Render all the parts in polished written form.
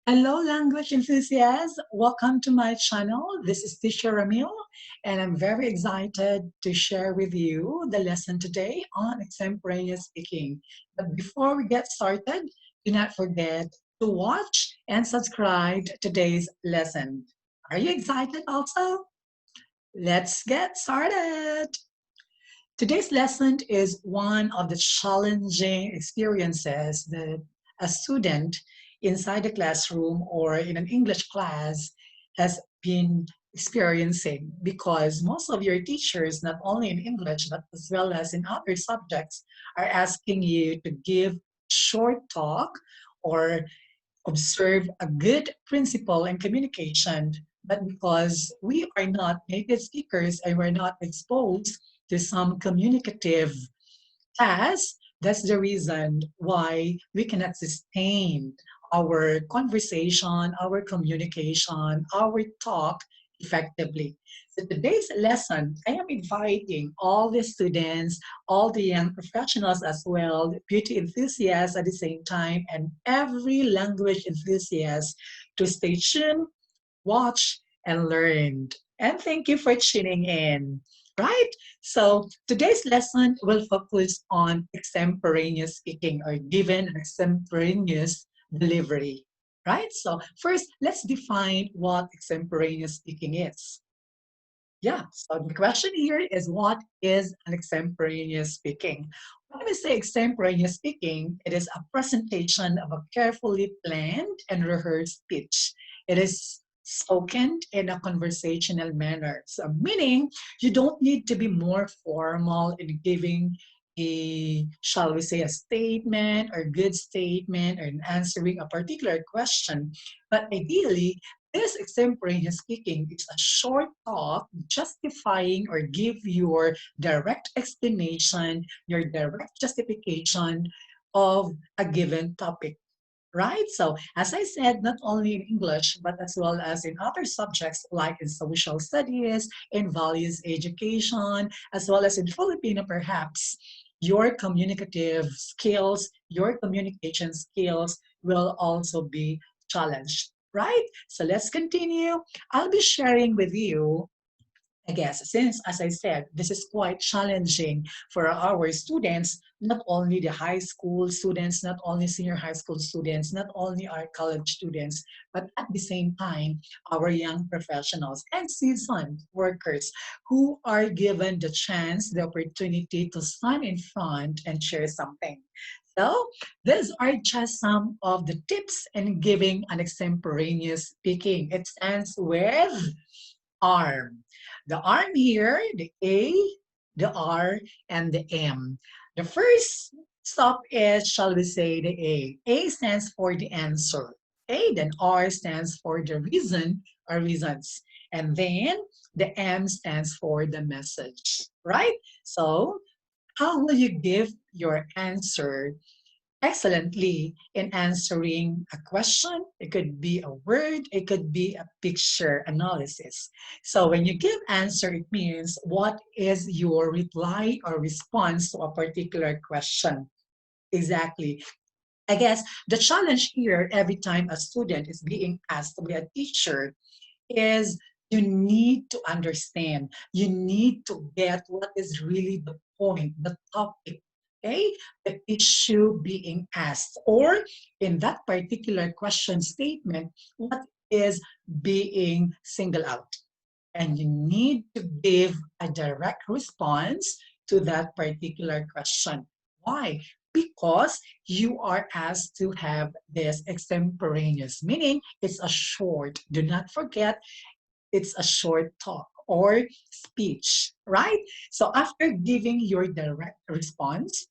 Hello, language enthusiasts. Welcome to my channel. This is Teacher Ramil, and I'm very excited to share with you the lesson today on extemporaneous speaking. But before we get started, do not forget to watch and subscribe to today's lesson. Are you excited also? Let's get started. Today's lesson is one of the challenging experiences that a student inside the classroom or in an English class has been experiencing because most of your teachers, not only in English but as well as in other subjects, are asking you to give short talk or observe a good principle in communication, but because we are not native speakers and we're not exposed to some communicative tasks, that's the reason why we cannot sustain our conversation, our communication, our talk effectively. So today's lesson, I am inviting all the students, all the young professionals as well, beauty enthusiasts at the same time, and every language enthusiast to stay tuned, watch, and learn. And thank you for tuning in. Right? So today's lesson will focus on extemporaneous speaking or given extemporaneous delivery. Right? So first, let's define what extemporaneous speaking is. Yeah, so the question here is what is an extemporaneous speaking? When we say extemporaneous speaking, it is a presentation of a carefully planned and rehearsed speech. It is spoken in a conversational manner. So meaning you don't need to be more formal in giving a, shall we say, a statement or good statement or in answering a particular question. But ideally, this extemporaneous speaking is a short talk justifying or give your direct explanation, your direct justification of a given topic. Right? So, as I said, not only in English, but as well as in other subjects like in social studies, in values education, as well as in Filipino, perhaps, your communicative skills, your communication skills will also be challenged. Right? So let's continue. I'll be sharing with you, I guess, since, as I said, this is quite challenging for our students, not only the high school students, not only senior high school students, not only our college students, but at the same time, our young professionals and seasoned workers who are given the chance, the opportunity to stand in front and share something. So, these are just some of the tips in giving an extemporaneous speaking. It stands with arm. The arm here, the A, the R, and the M. The first stop is, shall we say, the A. A stands for the answer. A, then R stands for the reason or reasons. And then the M stands for the message, right? So, how will you give your answer excellently in answering a question? It could be a word, it could be a picture analysis. So when you give answer, it means what is your reply or response to a particular question. Exactly. I guess the challenge here every time a student is being asked by a teacher is you need to understand, you need to get what is really the point, the topic, okay, the issue being asked, or in that particular question statement, what is being singled out. And you need to give a direct response to that particular question. Why? Because you are asked to have this extemporaneous, meaning it's a short, do not forget, it's a short talk or speech, right? So after giving your direct response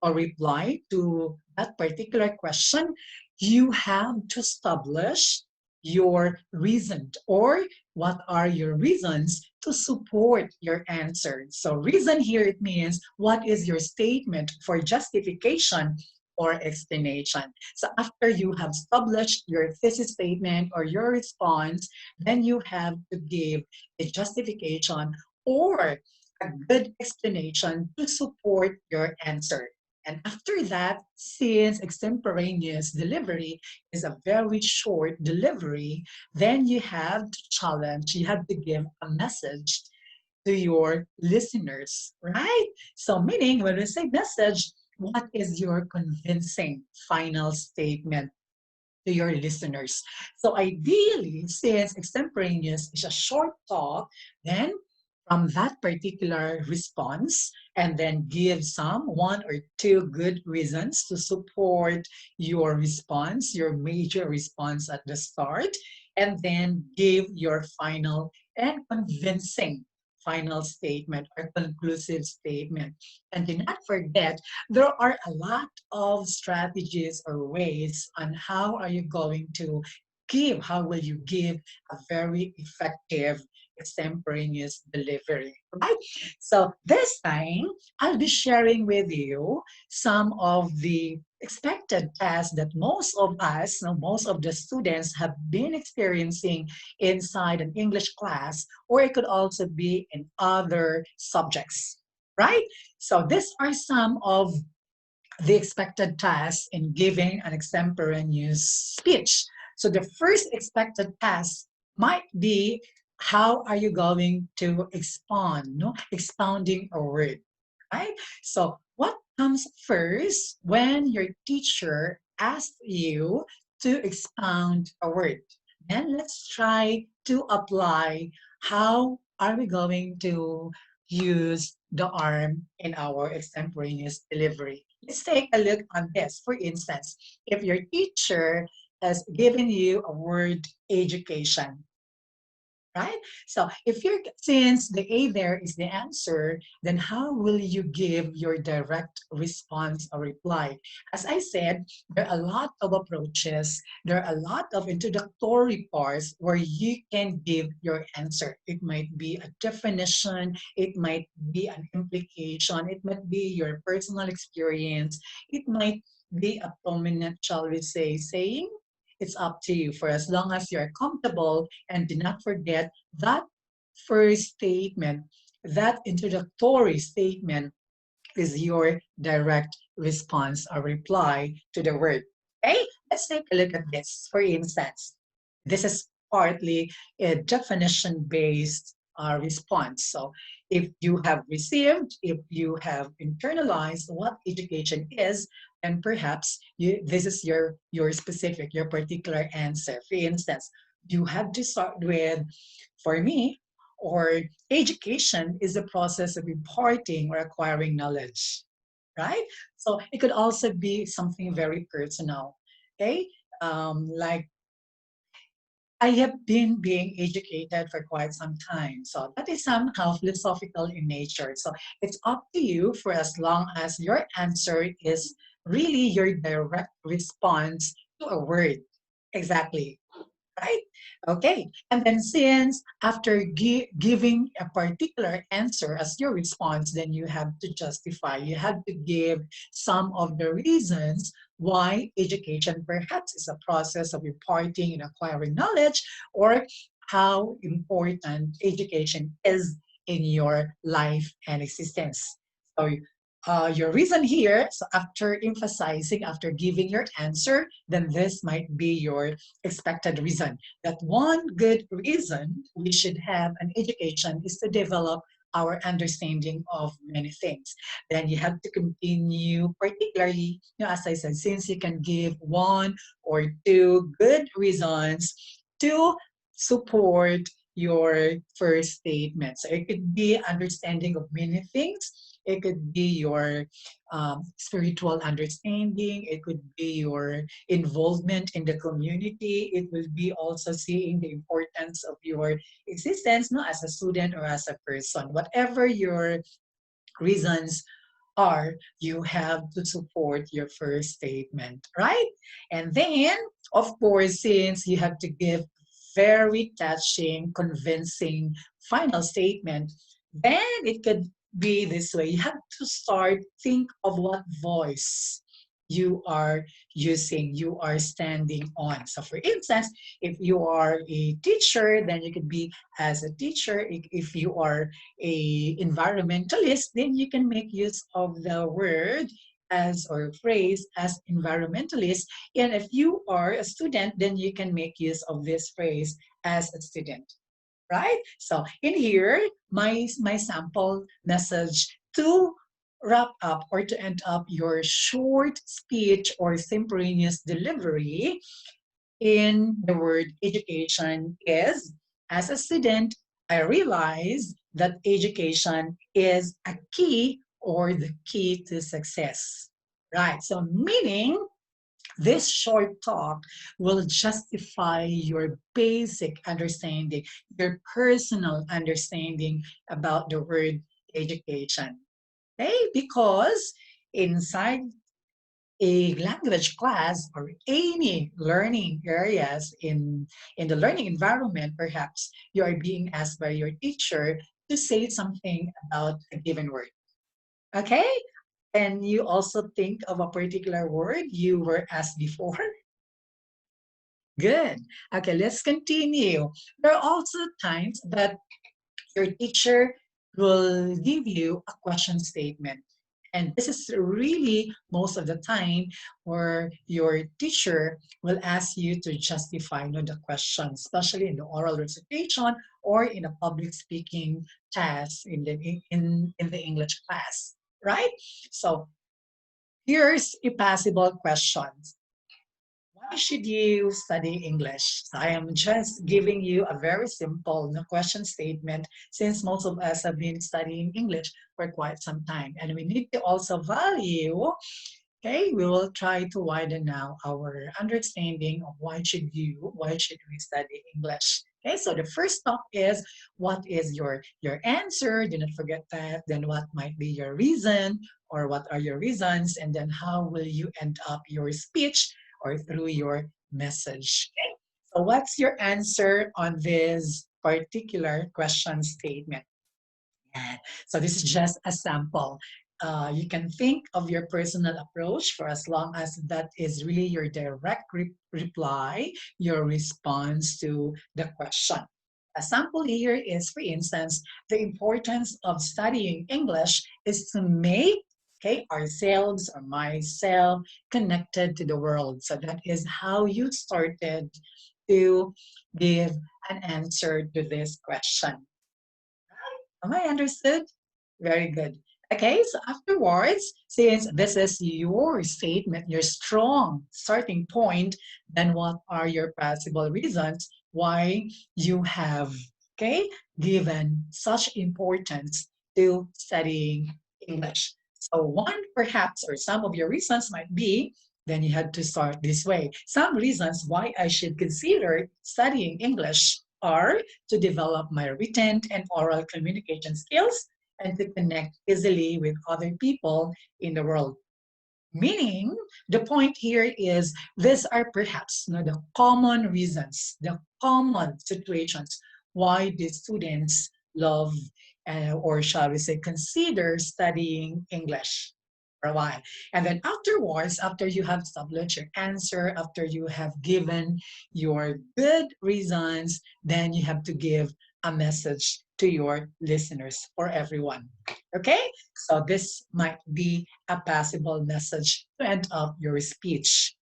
or reply to that particular question, you have to establish your reason or what are your reasons to support your answer. So reason here, it means what is your statement for justification or explanation. So after you have established your thesis statement or your response, then you have to give a justification or a good explanation to support your answer. And after that, since extemporaneous delivery is a very short delivery, then you have to challenge, you have to give a message to your listeners, right? So, meaning when we say message, what is your convincing final statement to your listeners? So, ideally, since extemporaneous is a short talk, then from that particular response, and then give some one or two good reasons to support your response, your major response at the start, and then give your final and convincing final statement or conclusive statement. And do not forget, there are a lot of strategies or ways on how are you going to give, how will you give a very effective extemporaneous delivery, right? So this time, I'll be sharing with you some of the expected tasks that most of us, most of the students have been experiencing inside an English class, or it could also be in other subjects, right? So these are some of the expected task in giving an extemporaneous speech. So the first expected task might be, how are you going to expound, no? Expounding a word, right? So what comes first when your teacher asks you to expound a word? Then let's try to apply, how are we going to use the arm in our extemporaneous delivery. Let's take a look on this. For instance, if your teacher has given you a word education, right? So if you're, since the A there is the answer, then how will you give your direct response or reply? As I said, there are a lot of approaches. There are a lot of introductory parts where you can give your answer. It might be a definition, it might be an implication, it might be your personal experience, it might be a prominent, shall we say, saying. It's up to you, for as long as you're comfortable, and do not forget that first statement, that introductory statement is your direct response or reply to the word. Okay, let's take a look at this. For instance, this is partly a definition based response. So, if you have received, if you have internalized what education is, then perhaps this is your specific, your particular answer. For instance, you have to start with, for me, or education is the process of imparting or acquiring knowledge, right? So it could also be something very personal, okay? Like, I have been being educated for quite some time. So that is somehow philosophical in nature. So it's up to you, for as long as your answer is really your direct response to a word. Exactly, right? Okay. And then since after giving a particular answer as your response, then you have to justify, you have to give some of the reasons why education perhaps is a process of imparting and acquiring knowledge, or how important education is in your life and existence. So your reason here, so after emphasizing, after giving your answer, then this might be your expected reason. That one good reason we should have an education is to develop our understanding of many things. Then you have to continue, particularly, as I said, since you can give one or two good reasons to support your first statement. So it could be understanding of many things. It could be your spiritual understanding. It could be your involvement in the community. It will be also seeing the importance of your existence, no, as a student or as a person. Whatever your reasons are, you have to support your first statement, right? And then, of course, since you have to give very touching, convincing final statement, then it could be this way. You have to start think of what voice you are using, you are standing on. So for instance, if you are a teacher, then you could be as a teacher. If you are a environmentalist, then you can make use of the word as or phrase as environmentalist. And if you are a student, then you can make use of this phrase as a student, right? So in here, my sample message to wrap up or to end up your short speech or extemporaneous delivery in the word education is, as a student, I realize that education is a key or the key to success. Right. So meaning this short talk will justify your basic understanding, your personal understanding about the word education. Okay? Because inside a language class or any learning areas in the learning environment, perhaps you are being asked by your teacher to say something about a given word. Okay? And you also think of a particular word you were asked before. Good. Okay, let's continue. There are also times that your teacher will give you a question statement. And this is really most of the time where your teacher will ask you to justify the question, especially in the oral recitation or in a public speaking test in the English class, right? So here's a possible question. Why should you study English? So I am just giving you a very simple no question statement since most of us have been studying English for quite some time. And we need to also value, okay, we will try to widen now our understanding of why should we study English? Okay, so the first stop is what is your answer? Do not forget that. Then what might be your reason or what are your reasons? And then how will you end up your speech or through your message? Okay, so what's your answer on this particular question statement? Yeah. So this is just a sample. You can think of your personal approach for as long as that is really your direct reply, your response to the question. A sample here is, for instance, the importance of studying English is to make, okay, ourselves or myself connected to the world. So that is how you started to give an answer to this question. Am I understood? Very good. Okay, so afterwards, since this is your statement, your strong starting point, then what are your possible reasons why you have, okay, given such importance to studying English? So one perhaps or some of your reasons might be, then you had to start this way. Some reasons why I should consider studying English are to develop my written and oral communication skills and to connect easily with other people in the world. Meaning, the point here is these are perhaps the common reasons, the common situations why the students love or shall we say consider studying English for a while. And then afterwards, after you have established your answer, after you have given your good reasons, then you have to give a message to your listeners or everyone. Okay? So this might be a possible message to end up your speech.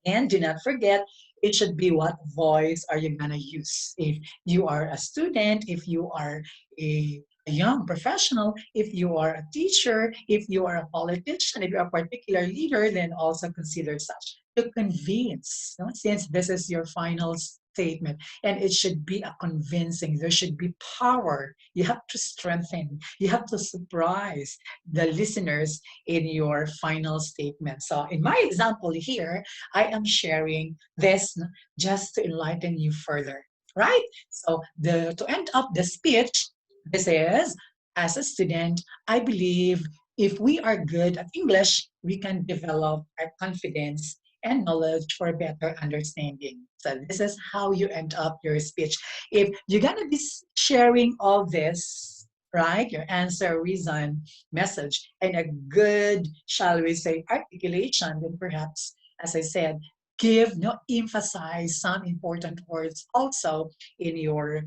And do not forget, it should be what voice are you going to use. If you are a student, if you are a young professional, if you are a teacher, if you are a politician, if you're a particular leader, then also consider such to convince, since this is your final statement and it should be a convincing, there should be power. You have to strengthen, you have to surprise the listeners in your final statement. So in my example here, I am sharing this just to enlighten you further, right? So to end up the speech, this is, as a student, I believe if we are good at English, we can develop our confidence and knowledge for better understanding. So this is how you end up your speech. If you're gonna be sharing all this, right, your answer, reason, message, and a good, shall we say, articulation, then perhaps, as I said, give, emphasize some important words also in your,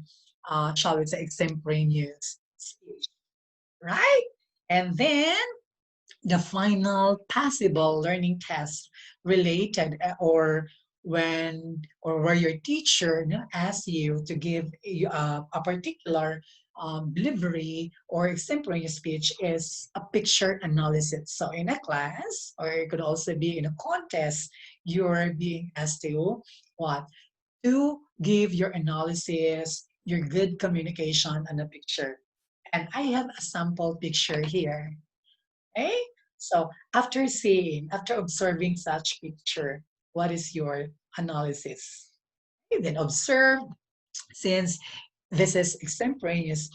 shall we say, extemporaneous speech, right? And then the final possible learning test related or where your teacher, asks you to give a particular delivery or extemporaneous speech is a picture analysis. So in a class, or it could also be in a contest, you're being asked to what? To give your analysis, your good communication on a picture. And I have a sample picture here. Okay? So after observing such picture, what is your analysis? Okay, then observe, since this is extemporaneous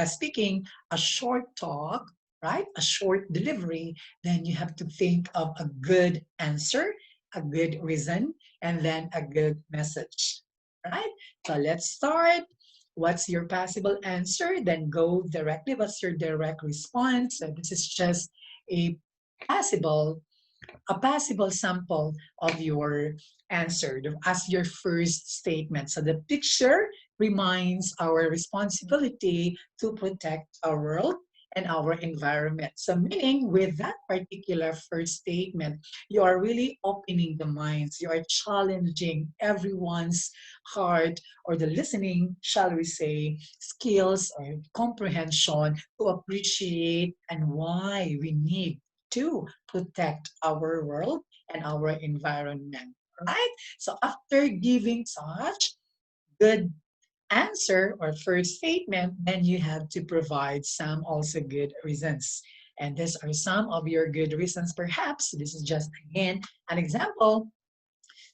speaking, a short talk, right? A short delivery, then you have to think of a good answer, a good reason, and then a good message, right? So let's start. What's your possible answer? Then go directly. What's your direct response? So this is just a possible a possible sample of your answer as your first statement. So the picture reminds our responsibility to protect our world and our environment. So meaning with that particular first statement, you are really opening the minds. You are challenging everyone's heart or the listening, shall we say, skills or comprehension to appreciate and why we need to protect our world and our environment, right? So after giving such good answer or first statement, then you have to provide some also good reasons. And these are some of your good reasons. Perhaps this is just again an example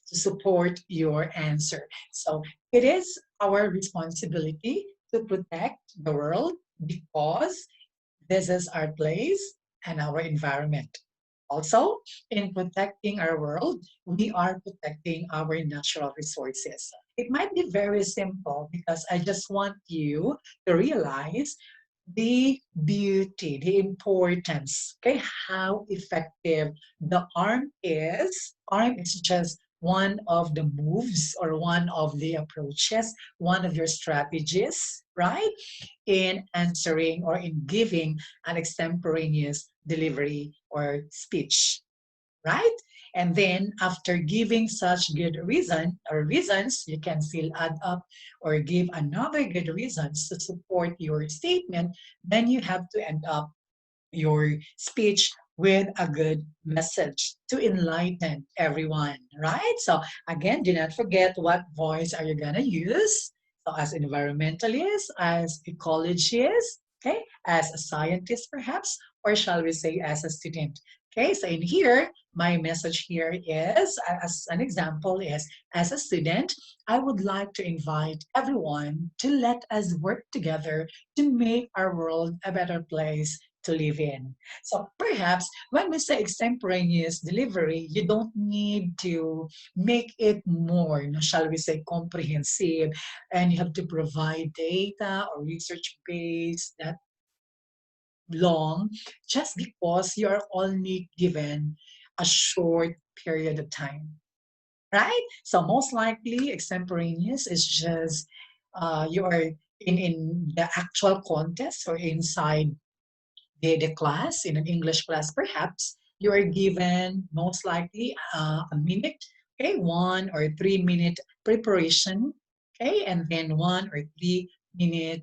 to support your answer. So it is our responsibility to protect the world because this is our place and our environment. Also, in protecting our world, we are protecting our natural resources. It might be very simple because I just want you to realize the beauty, the importance, okay, how effective the arm is. Arm is just one of the moves or one of the approaches, one of your strategies, right? In answering or in giving an extemporaneous delivery or speech, right? And then after giving such good reason or reasons, you can still add up or give another good reasons to support your statement, then you have to end up your speech with a good message to enlighten everyone, right? So again, do not forget what voice are you gonna use. So as environmentalist, as ecologist, okay, as a scientist perhaps, or shall we say as a student. Okay, so in here, my message here is, as an example, is as a student, I would like to invite everyone to let us work together to make our world a better place to live in. So perhaps when we say extemporaneous delivery, you don't need to make it more, shall we say, comprehensive, and you have to provide data or research base that long just because you are only given a short period of time, right? So most likely extemporaneous is just you are in the actual contest or inside the class, in an English class, perhaps you are given most likely a minute, okay, 1 or 3 minute preparation, okay, and then 1 or 3 minute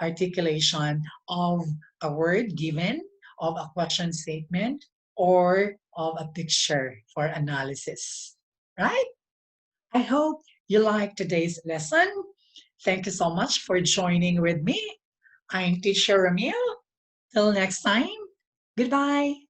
articulation of a word given, of a question statement, or of a picture for analysis, right? I hope you like today's lesson. Thank you so much for joining with me. I'm teacher Ramil. Till next time, goodbye.